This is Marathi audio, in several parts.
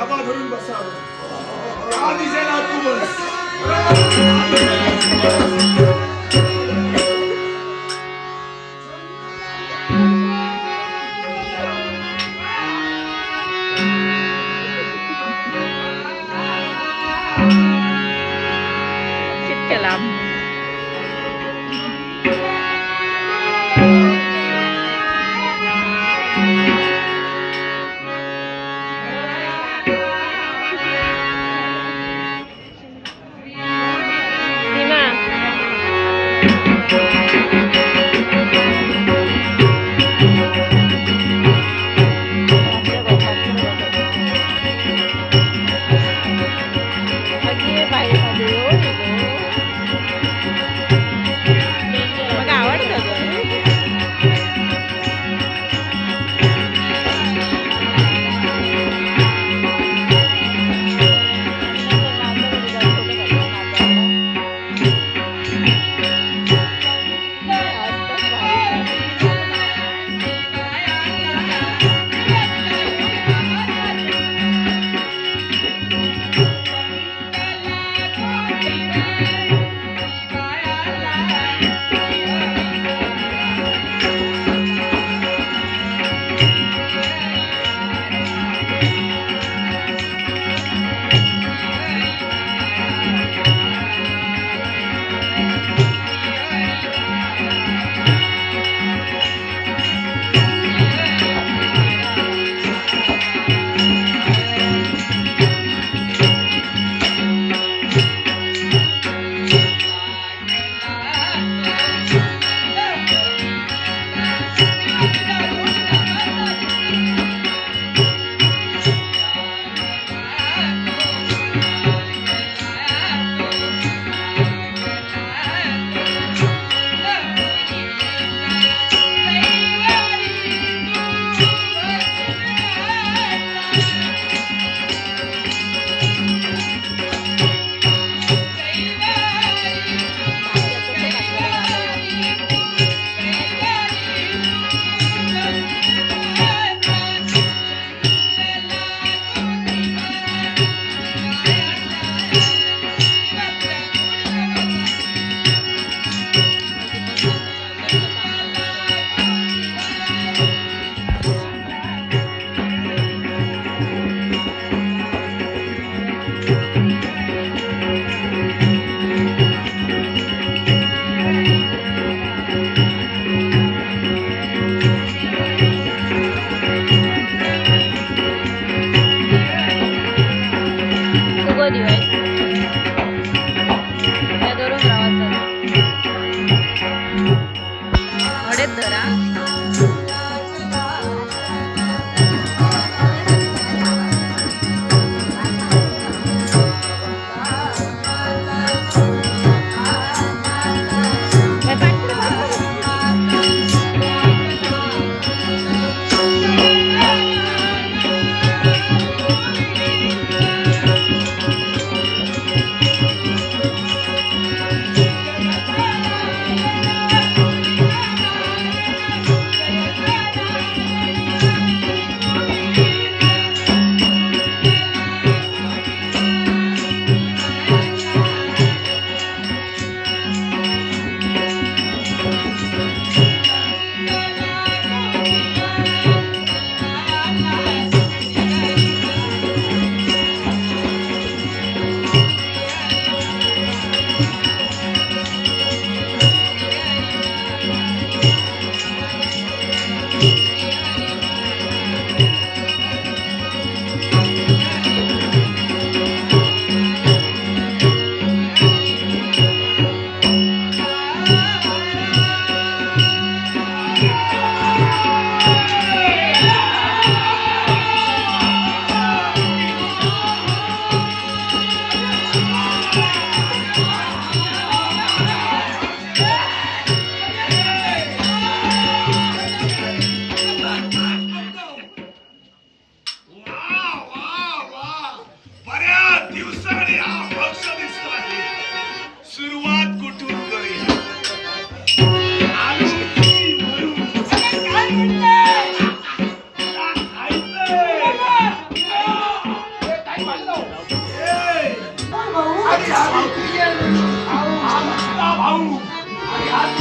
धाबा धरून बसावं. त्या दिशेला तू बस.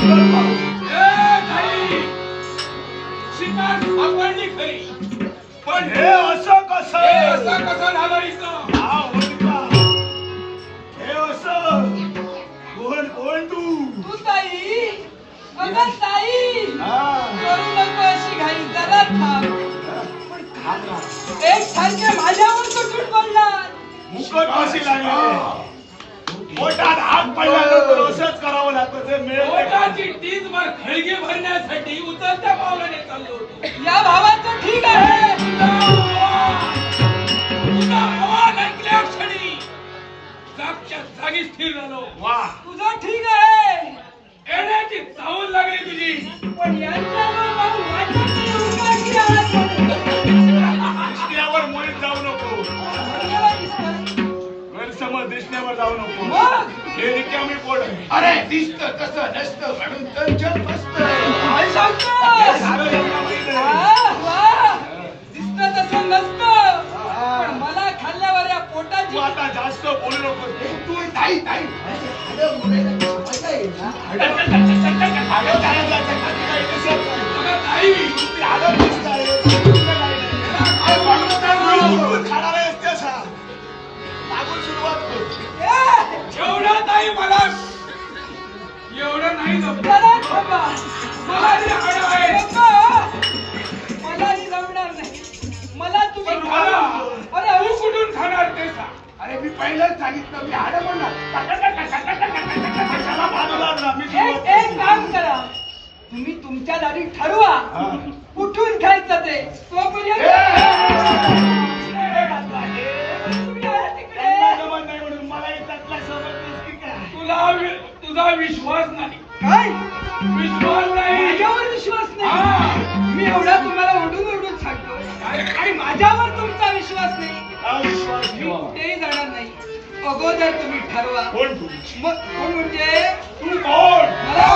कर पाहू. शिकार सापडली खरी, पण हे असं कसं? असं कसं झालं इथं? हा, होलिका. हे असं कोण तू? तू ताई, अगं ताई, हा. करू नको अशी घाई, जरा थांब. पण थांब ना. एक सारखे माझ्यावर कुठून बोलणार? मुकट कशी लागली? पोटात आग पडल्यानंतर असंच करावं लागतं. ते मिळत नाही. पोटाची टीजभर खळगी भरण्यासाठी उचलत्या पावलाने चाललो होतो. या भावाचं ठीक आहे. तुझा आवाज ऐकल्या क्षणी जागच्या जागी स्थिर झालो. वा. तुझं ठीक आहे, येण्याची चाहूल लागली तुझी. पण यांच्यावर भाऊ वाटत नाही उपाशी आहात म्हणून. दिसण्यावर मुळीच जाऊ नको. मला दिसतं. गैरसमज दिसण्यावर जाऊ नको. मग? हे रिकामी पोट आहे. अरे दिसतं तसं नसतं म्हणून तंचन बसतं. काय सांगतोस? हे सारं यांना माहित आहे. वा, दिसतं तसं नसतं, पण मला खाल्ल्यावर या पोटाची तू आता जास्त बोलू नको. तू ताई ताई अरे मुलाला मजा येईल ना. हाडं करायला काही दिसत नाही. अगं ताई, ती हाडं दिसताय. तुला काही नाही. अरे म्हणून खाणार आहेस ते सांग. मागून सुरुवात कर. एवढं ताई मला एवढं नाही जमत. जरा थांबा. मला जे हाडं आहे नको. मलाही जमणार नाही. मला तुम्ही पण खावा. मला अरे तू कुठून खाणार ते सांग. अरे मी पहिलंच सांगितलं मी हाडं म्हणणार. त्याला बाजूला आणा. मी एक सुरुवात एक करतो. काम करा, तुम्ही तुमच्या दारी ठरवा हा. कुठून खायचं ते. तोपर्यंत तुम्ही आहे तिकडे. त्यांना जमत नाही म्हणून मला त्यातला समजतेस की काय? तुझा विश्वास नाही. काय विश्वास नाही. माझ्यावर विश्वास हा. नाही? मी एवढा तुम्हाला ओढून ओढून सांगतो आणि माझ्यावर तुमचा विश्वास नाही. हा विश्वास मी ठेवा. कुठेही जाणार नाही. अगोदर तुम्ही ठरवा. कोण तू? मग कोण म्हणजे तू कोण? मला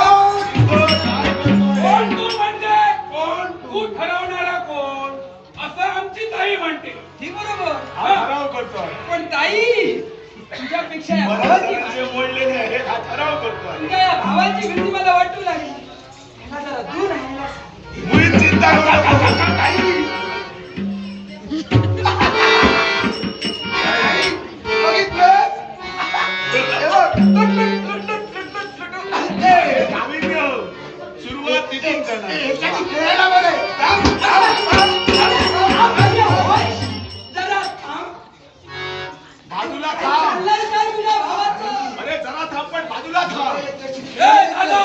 कोण? काय करतोय? कोण तू म्हणजे कोण? तू ठरवणारा कोण असं आमची ताई म्हणते. ही बरोबर, हा ठराव करतोय. पण ताई तुझ्यापेक्षा या मला भावाची जे मोडलेले आहे हा ठराव करतोय. तुझ्या या भावाची भीती मला वाटू लागली. त्याला जरा दूर राहायला सांग. मुळीच चिंता करू नको. बघितलं? हे नाविन्य. सुरुवात तिथून करणार. एकाची खेळायला बरं. जरा थांब. बाजूला काय खा. चाललंय काय तुझ्या भावाचं? अरे जरा थांब पण बाजूला खा. ए दादा,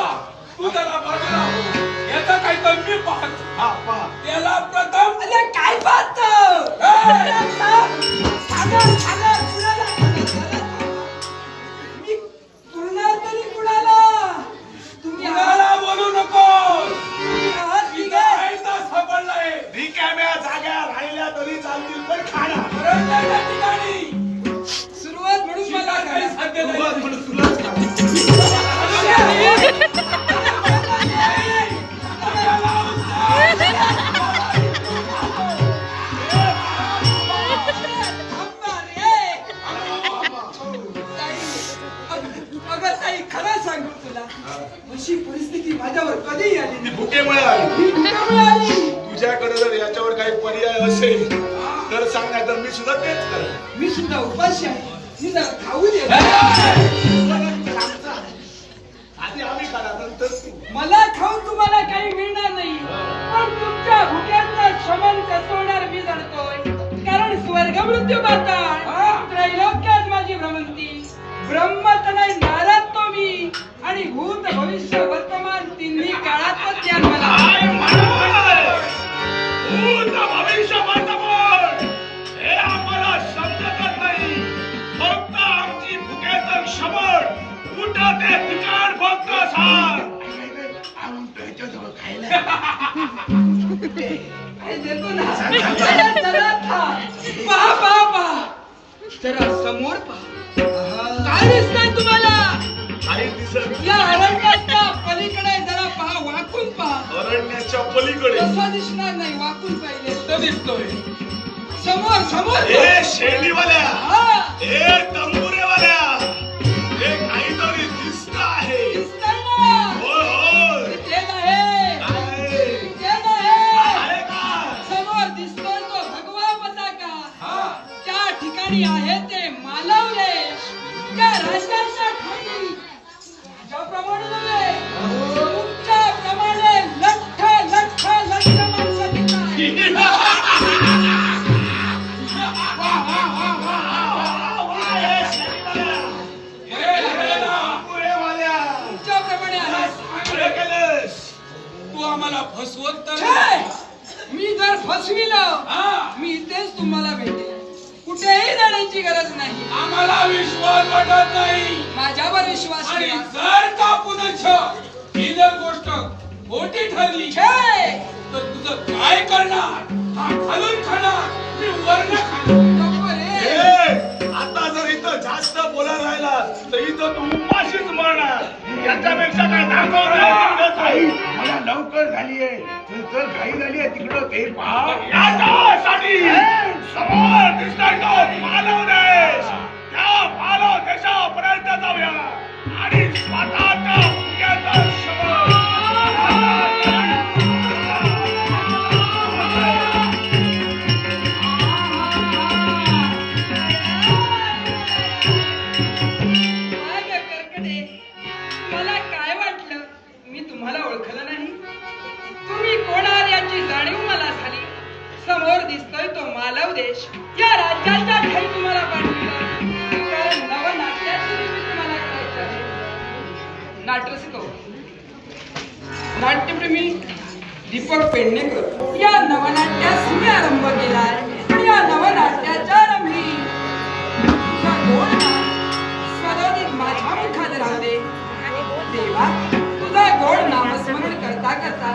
तू त्याला बाजूला हो. याचं काही कमी पाहत. हा पहा. त्याला प्रथम अरे काय पाहतो? जरा थांब. खाणार, खाणार, कुणाला खाणार? जरा थांब. मी बोलणार तरी कुणाला? तुम्ही आहात कुणाला बोलू नको. ठीक इथं आहे. आयता सापडलाय. रिकाम्या जागा राहिल्या तरी चालतील पण खाणार. रंगाच्या ठिकाणी सुरुवात म्हणून मला मला काही करा. साध्य नाही. सुरुवात म्हणून तुलाच खा. थांबा रे. ताई, अगं ताई खरं सांगू तुला, अशी परिस्थिती माझ्यावर कधीही आली ती नाही. भुकेमुळे आली. ही कुणामुळे आली? तुझ्याकडे जर याच्यावर काही पर्याय असेल तर सांग, नाही तर मी सुद्धा तेच करेन. मी सुद्धा उपाशी आहे. मी जरा खाऊ दे. आधी आम्ही खाणार नंतर तू. मला खाऊन तुम्हाला काही मिळणार नाही, पण तुमच्या भुक्याचं शमन कसवणार मी जाणतोय. कारण स्वर्ग मृत्यू पाताळ त्रैलोक्यात माझी भ्रमंती. ब्रह्मत नाही नाराज तो मी, आणि भूत भविष्य वर्तमान तिन्ही काळातच ज्ञान मला. काय म्हणतोय? भूत भविष्य वर्तमान हे आम्हाला समजतच नाही. फक्त आमची भुकेचं क्षमण कुठं ते ठिकाण फक्त सांग. त्याच्याजवळ खायला काय देतो ना? जरा जरा थांब. पहा पहा पहा, जरा समोर पहा. काय दिसतंय तुम्हाला? काही दिसत या अरण्याच्या पलीकडे जरा पहा, वाकून पहा. अरण्याच्या पलीकडे. तसं दिसणार नाही, वाकून पाहिले तो दिसतोय. समोर समोर ए शेलीवाल्या, हा, ए तंबुरेवाल्या, हे काहीतरी दिसत आहे. दिसतंय ना? हो हो, ठिकाणी आहे ते मालवले त्या राज्याच्या ठाई ज्याप्रमाणे नव्हे तुमच्याप्रमाणे लठ लठ लठ माणसं तिथं तुमच्याप्रमाणे आहे तू आम्हाला फसवत तर छे! मी जर फसविलं हा. मी इथेच तुम्हाला भेटेल कुठेही जाण्याची गरज नाही आम्हाला विश्वास वाटत नाही माझ्यावर विश्वास आणि ठेवा. जर का पुनश्च ही जर गोष्ट खोटी ठरली छे! तर तुझं काय करणार हा खालून खाणार मी वर्ण खाणार नको रे. आता जर इथं जास्त बोलायला राहिला तर इथं तू उपाशीच मरणार याच्यापेक्षा काय दाखवणार आई मला लवकर झालीये तू चल घाई झालीये तिकडं ते पहा याच्यासाठी समोर दिसतोय तो मानव देश त्या मानव देशापर्यंत जाऊया आणि स्वतःच्या मुख्याचं शपथ काय ग कर्कटे मला काय वाटलं मी तुम्हाला ओळखलं नाही तुम्ही कोण आहात याची जाणीव मला झाली समोर दिसतोय तो मालव देश या राज्याच्या ठाई तुम्हाला पाठविलं कारण नवनाट्याची निमित्त मला करायचं आहे नाट्यरसिको नाट्यप्रेमी दीपक पेडणेकर या नवनाट्यास मी आरंभ केलाय पण या नवनाट्याच्या रंभी तुझा गोड नाम सदोदित माझ्या मुखात राहते देवा तुझा गोड नामस्मरण करता करता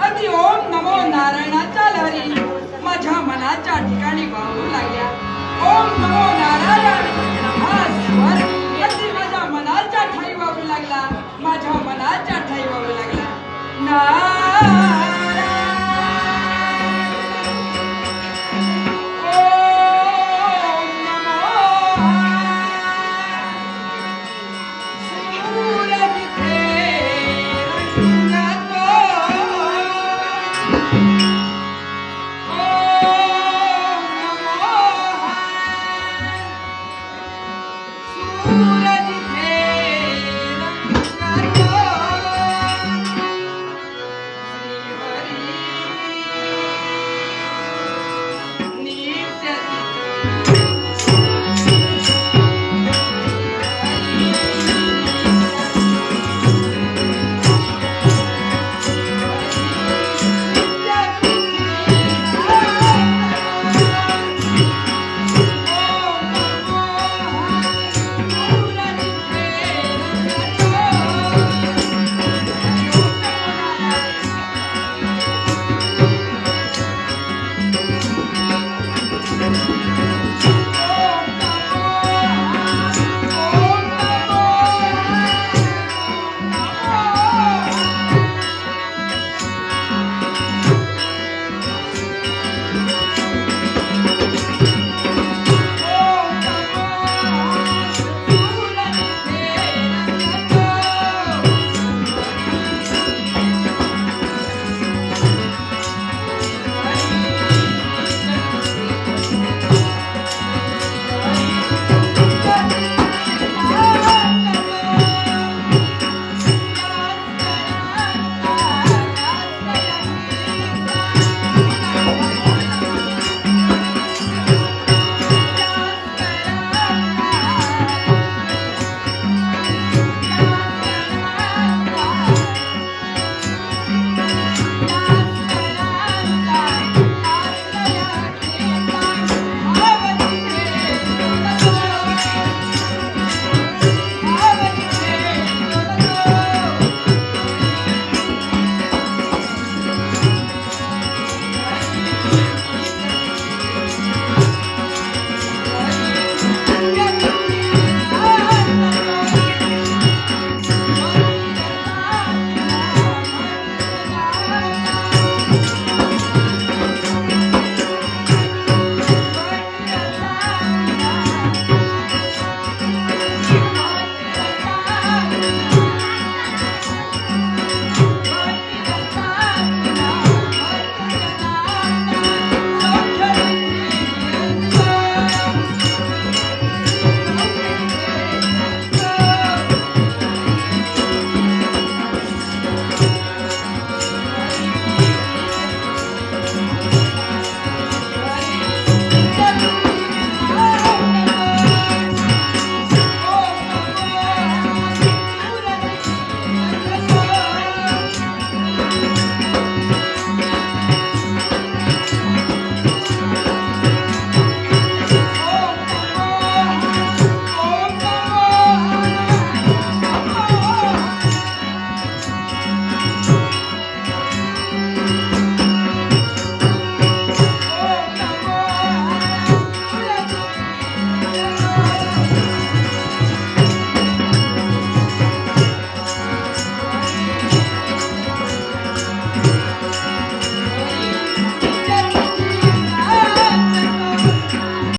अति ओम नमो नारायणाच्या लहरी माझ्या मनाच्या ठिकाणी वाहू लागल्या ओम नमो नारायण हा स्वर अति माझ्या मनाच्या ठाई वाहू लागला माझ्या मनाच्या ठाई वाहू लागला